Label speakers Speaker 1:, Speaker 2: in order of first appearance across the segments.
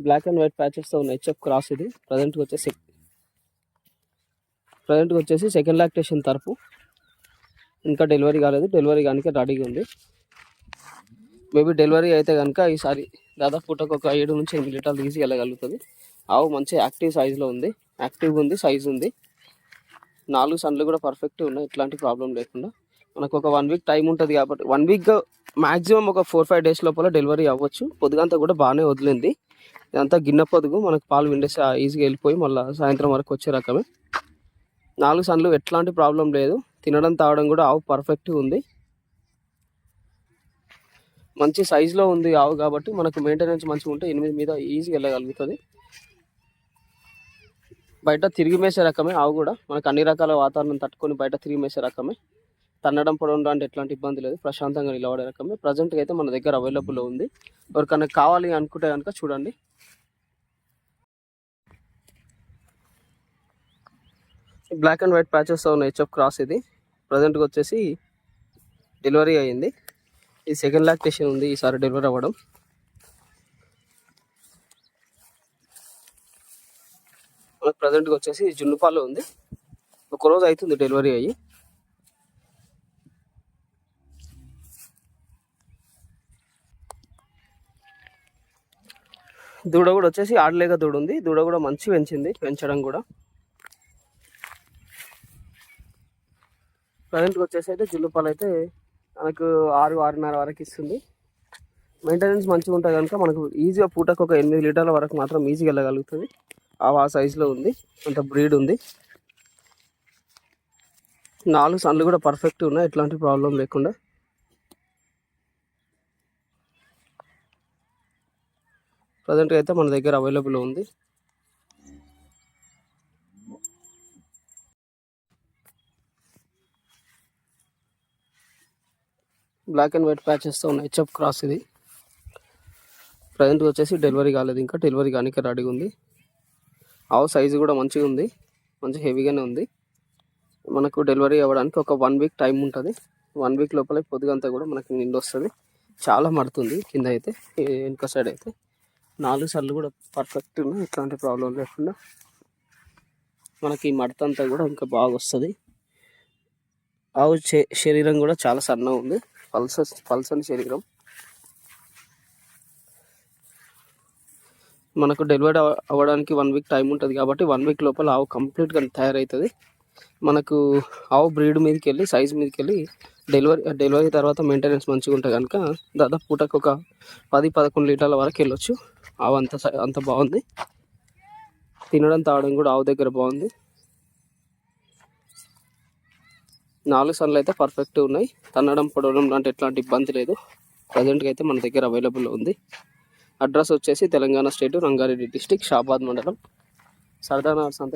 Speaker 1: Black and white ప్యాచెస్తో ఉన్న HF cross ఇది. ప్రజెంట్గా వచ్చేసి సెకండ్ లాక్టేషన్ తరపు. ఇంకా డెలివరీ కాలేదు, డెలివరీ కనుక రెడీగా ఉంది. మేబీ డెలివరీ అయితే కనుక ఈసారి దాదాపు పూటకు ఒక 7 నుంచి 8 లీటర్లు ఈజీ వెళ్ళగలుగుతుంది. ఆవు మంచి యాక్టివ్ సైజులో ఉంది, యాక్టివ్గా ఉంది, సైజు ఉంది. 4 సన్లు కూడా పర్ఫెక్ట్ ఉన్నాయి, ఎట్లాంటి ప్రాబ్లం లేకుండా. మనకు ఒక 1 వీక్ టైం ఉంటుంది కాబట్టి 1 వీక్ మ్యాక్సిమం ఒక 4-5 డేస్ లోపల డెలివరీ అవ్వచ్చు. పొద్దుగంతా కూడా బాగానే వదిలింది. ఇదంతా గిన్నె పొదుగు, మనకు పాలు విండేసి ఈజీగా వెళ్ళిపోయి మళ్ళీ సాయంత్రం వరకు వచ్చే రకమే. 4 సన్లు ఎట్లాంటి ప్రాబ్లం లేదు. తినడం తాగడం కూడా ఆవు పర్ఫెక్ట్గా ఉంది, మంచి సైజులో ఉంది ఆవు కాబట్టి మనకు మెయింటెనెన్స్ మంచిగా ఉంటే 8 మీద ఈజీగా వెళ్ళగలుగుతుంది. బయట తిరిగి మేసే రకమే ఆవు కూడా, మనకు అన్ని రకాల వాతావరణం తట్టుకొని బయట తిరిగి మేసే రకమే. తన్నడం పొడవడం అంటే ఎట్లాంటి ఇబ్బంది లేదు, ప్రశాంతంగా నిలబడే రకమే. ప్రజెంట్గా అయితే మన దగ్గర అవైలబుల్లో ఉంది. ఎవరికన్నా కావాలి అనుకుంటే కనుక చూడండి. బ్లాక్ అండ్ వైట్ ప్యాచెస్తో ఉన్న హెచ్ఎఫ్ క్రాస్ ఇది. ప్రజెంట్గా వచ్చేసి డెలివరీ అయ్యింది. ఇది సెకండ్ లాక్టేషన్ ఉంది ఈసారి డెలివరీ అవ్వడం. మనకు ప్రజెంట్గా వచ్చేసి జున్నుపాలు ఉంది. ఒకరోజు అవుతుంది డెలివరీ అయ్యి. దూడ కూడా వచ్చేసి ఆడలేక దూడ ఉంది. దూడ కూడా మంచి పెంచడం కూడా. ప్రజెంట్గా వచ్చేసి అయితే జున్నుపాలు అయితే మనకు 6-6.5 వరకు ఇస్తుంది. మెయింటెనెన్స్ మంచిగా ఉంటుంది కనుక మనకు ఈజీగా పూటకు ఒక 8 లీటర్ల వరకు మాత్రం ఈజీగా వెళ్ళగలుగుతుంది. ఆ సైజులో ఉంది, అంత బ్రీడ్ ఉంది. 4 సన్లు కూడా పర్ఫెక్ట్ ఉన్నాయి, ఎట్లాంటి ప్రాబ్లం లేకుండా. ప్రజెంట్గా అయితే మన దగ్గర అవైలబుల్ ఉంది. బ్లాక్ అండ్ వైట్ ప్యాచెస్తో ఉన్న హెచ్ఎఫ్ క్రాస్ ఇది. ప్రజెంట్గా వచ్చేసి డెలివరీ కాలేదు, ఇంకా డెలివరీ కానీ రెడీగా ఉంది. ఆవు సైజు కూడా మంచిగా ఉంది, మంచి హెవీగానే ఉంది. మనకు డెలివరీ అవ్వడానికి ఒక 1 వీక్ టైం ఉంటుంది. 1 వీక్ లోపల పొద్దుగంతా కూడా మనకి నిండు వస్తుంది. చాలా మడుతుంది కింద అయితే, వెనుక సైడ్ అయితే 4 సర్లు కూడా పర్ఫెక్ట్ ఉన్నాయి, ఎట్లాంటి ప్రాబ్లం లేకుండా. మనకి మడతంతా కూడా ఇంకా బాగా వస్తుంది. ఆవు శరీరం కూడా చాలా సన్నగా ఉంది, పల్సని శరీరం. మనకు డెలివరీ అవ్వడానికి 1 వీక్ టైం ఉంటుంది కాబట్టి 1 వీక్ లోపల ఆవు కంప్లీట్గా తయారవుతుంది. మనకు ఆవు బ్రీడ్ మీదకి వెళ్ళి సైజ్ మీదకి వెళ్ళి డెలివరీ తర్వాత మెయింటెనెన్స్ మంచిగా ఉంటుంది కనుక దాదాపు పూటకు ఒక 10-11 లీటర్ల వరకు వెళ్ళొచ్చు. ఆవు అంత బాగుంది. తినడం తాగడం కూడా ఆవు దగ్గర బాగుంది. 4 సన్లు అయితే పర్ఫెక్ట్ ఉన్నాయి. తన్నడం పొడవడం లాంటి ఎట్లాంటి ఇబ్బంది లేదు. ప్రజెంట్గా అయితే మన దగ్గర అవైలబుల్ ఉంది. అడ్రస్ వచ్చేసి తెలంగాణ స్టేట్, రంగారెడ్డి డిస్టిక్, షాబాద్ మండలం, సరదానగర్ సంత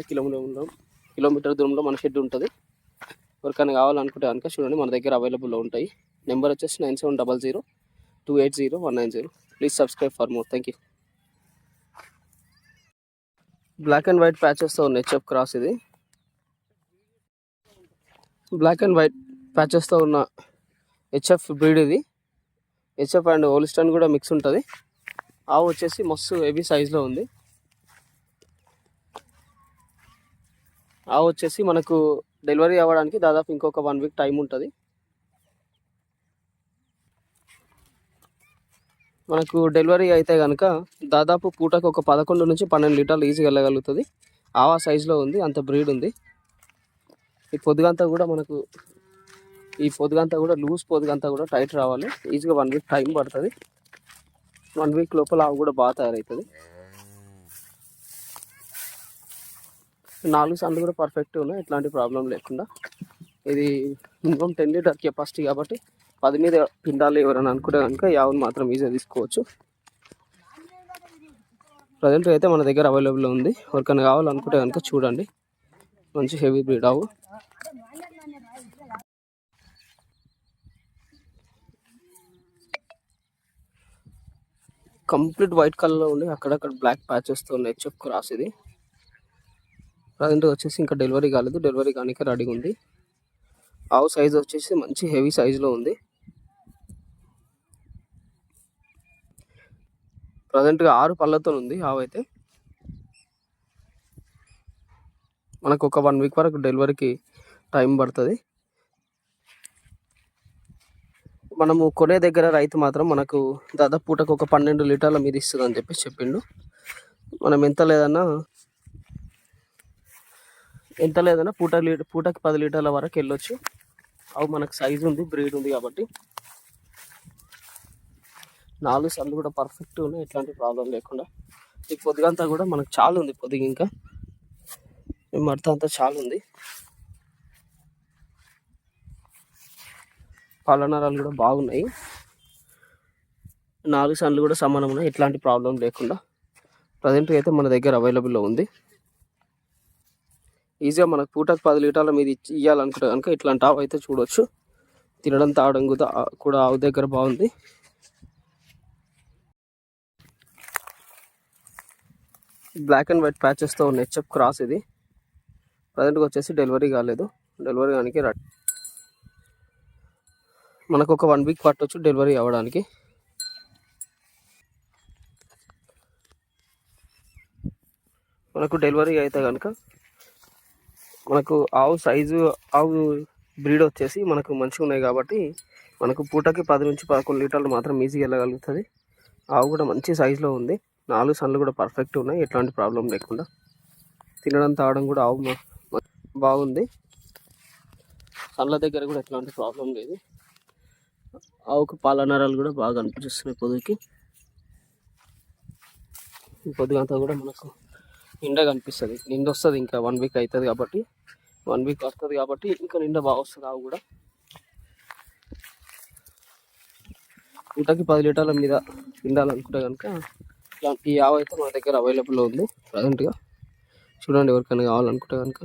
Speaker 1: కిలోమీటర్ దూరంలో మన షెడ్ ఉంటుంది. ఎవరికైనా కావాలనుకుంటే కనుక చూడండి, మన దగ్గర అవైలబుల్లో ఉంటాయి. నెంబర్ వచ్చేసి 9700280190. Please subscribe for more. Thank you. Black and white ప్యాచెస్తో ఉన్న హెచ్ఎఫ్ క్రాస్ ఇది. బ్లాక్ అండ్ వైట్ ప్యాచెస్తో ఉన్న హెచ్ఎఫ్ బ్రీడ్ ఇది. హెచ్ఎఫ్ అండ్ హోలిస్టన్ కూడా మిక్స్ ఉంటుంది. ఆవు వచ్చేసి మస్తు హెవీ సైజులో ఉంది. ఆవు వచ్చేసి మనకు డెలివరీ అవ్వడానికి దాదాపు ఇంకొక 1 వీక్ టైం ఉంటుంది. మనకు డెలివరీ అయితే కనుక దాదాపు పూటకు ఒక 11 నుంచి 12 లీటర్లు ఈజీగా వెళ్ళగలుగుతుంది. ఆవా సైజులో ఉంది, అంత బ్రీడ్ ఉంది. ఈ పొద్దుగంతా కూడా లూజ్ పొద్దుగంతా కూడా టైట్ రావాలి. ఈజీగా 1 వీక్ టైం పడుతుంది. 1 వీక్ లోపల ఆవు కూడా బాగా తయారవుతుంది. 4 సన్లు కూడా పర్ఫెక్ట్ ఉన్నాయి, ఎట్లాంటి ప్రాబ్లం లేకుండా. ఇది మినిమం 10 లీటర్ కెపాసిటీ కాబట్టి 10 మీద పిండాలి ఎవరైనా అనుకుంటే కనుక ఈ ఆవును మాత్రం ఈజీగా తీసుకోవచ్చు. ప్రజెంట్ అయితే మన దగ్గర అవైలబుల్ ఉంది. ఎవరికైనా కావాలనుకుంటే కనుక చూడండి, మంచి హెవీ బ్రీడ్ ఆవు. కంప్లీట్ వైట్ కలర్లో ఉండి అక్కడక్కడ బ్లాక్ ప్యాచెస్తో ఉన్న హెచ్ఎఫ్ క్రాస్ ఇది. ప్రజెంట్ వచ్చేసి ఇంకా డెలివరీ కాలేదు, డెలివరీ కానీ రెడీగా ఉంది. ఆవు సైజ్ వచ్చేసి మంచి హెవీ సైజులో ఉంది. ప్రజెంట్గా 6 పళ్ళతో ఉంది ఆవు అయితే. మనకు ఒక 1 వీక్ వరకు డెలివరీకి టైం పడుతుంది. మనము కొనే దగ్గర రైతు మాత్రం మనకు దాదాపు పూటకు ఒక 12 లీటర్ల మీద ఇస్తుంది అని చెప్పేసి చెప్పిండు. మనం ఎంత లేదన్నా పూటకి 10 లీటర్ల వరకు వెళ్ళొచ్చు. అవి మనకు సైజు ఉంది, బ్రీడ్ ఉంది కాబట్టి. 4 సన్లు కూడా పర్ఫెక్ట్ ఉన్నాయి, ఎట్లాంటి ప్రాబ్లం లేకుండా. ఈ పొద్దుగంతా కూడా మనకు చాలా ఉంది, పొద్దుగా ఇంకా మడత అంతా చాలా ఉంది. పాలనరాలు కూడా బాగున్నాయి. 4 సన్లు కూడా సమానం ఉన్నాయి, ఎట్లాంటి ప్రాబ్లం లేకుండా. ప్రజెంట్గా అయితే మన దగ్గర అవైలబుల్లో ఉంది. ఈజీగా మనకు పూటకు 10 లీటర్ల మీద ఇవ్వాలనుకుంటే కనుక ఇట్లాంటి ఆవు అయితే చూడవచ్చు. తినడం తాగడం కూడా ఆవు దగ్గర బాగుంది. బ్లాక్ అండ్ వైట్ ప్యాచెస్తో ఉన్న హెచ్ఎఫ్ క్రాస్ ఇది. ప్రజెంట్గా వచ్చేసి డెలివరీ కాలేదు. డెలివరీ కానీ మనకు ఒక 1 వీక్ పట్టవచ్చు డెలివరీ అవ్వడానికి. మనకు డెలివరీ అయితే కనుక మనకు ఆవు సైజు, ఆవు బ్రీడ్ వచ్చేసి మనకు మంచిగా ఉన్నాయి కాబట్టి మనకు పూటకి 10 నుంచి 11 లీటర్లు మాత్రం ఈజీగా వెళ్ళగలుగుతుంది. ఆవు కూడా మంచి సైజులో ఉంది. 4 సన్లు కూడా పర్ఫెక్ట్ ఉన్నాయి, ఎట్లాంటి ప్రాబ్లం లేకుండా. తినడం తాగడం కూడా ఆవు బాగుంది. సన్ల దగ్గర కూడా ఎట్లాంటి ప్రాబ్లం లేదు. ఆవుకు పాల నరాలు కూడా బాగా అనిపిస్తున్నాయి పొద్దుకి. పొద్దుగంతా కూడా మనకు నిండా కనిపిస్తుంది. నిండా వస్తుంది, ఇంకా 1 వీక్ అవుతుంది కాబట్టి 1 వీక్ వస్తుంది కాబట్టి ఇంకా నిండా బాగా వస్తుంది ఆవు కూడా. పూటకి 10 లీటర్ల మీద తినాలనుకుంటే కనుక ఈ ఆవు అయితే మన దగ్గర అవైలబుల్లో ఉంది ప్రజెంట్గా. చూడండి, ఎవరికైనా కావాలనుకుంటే కనుక.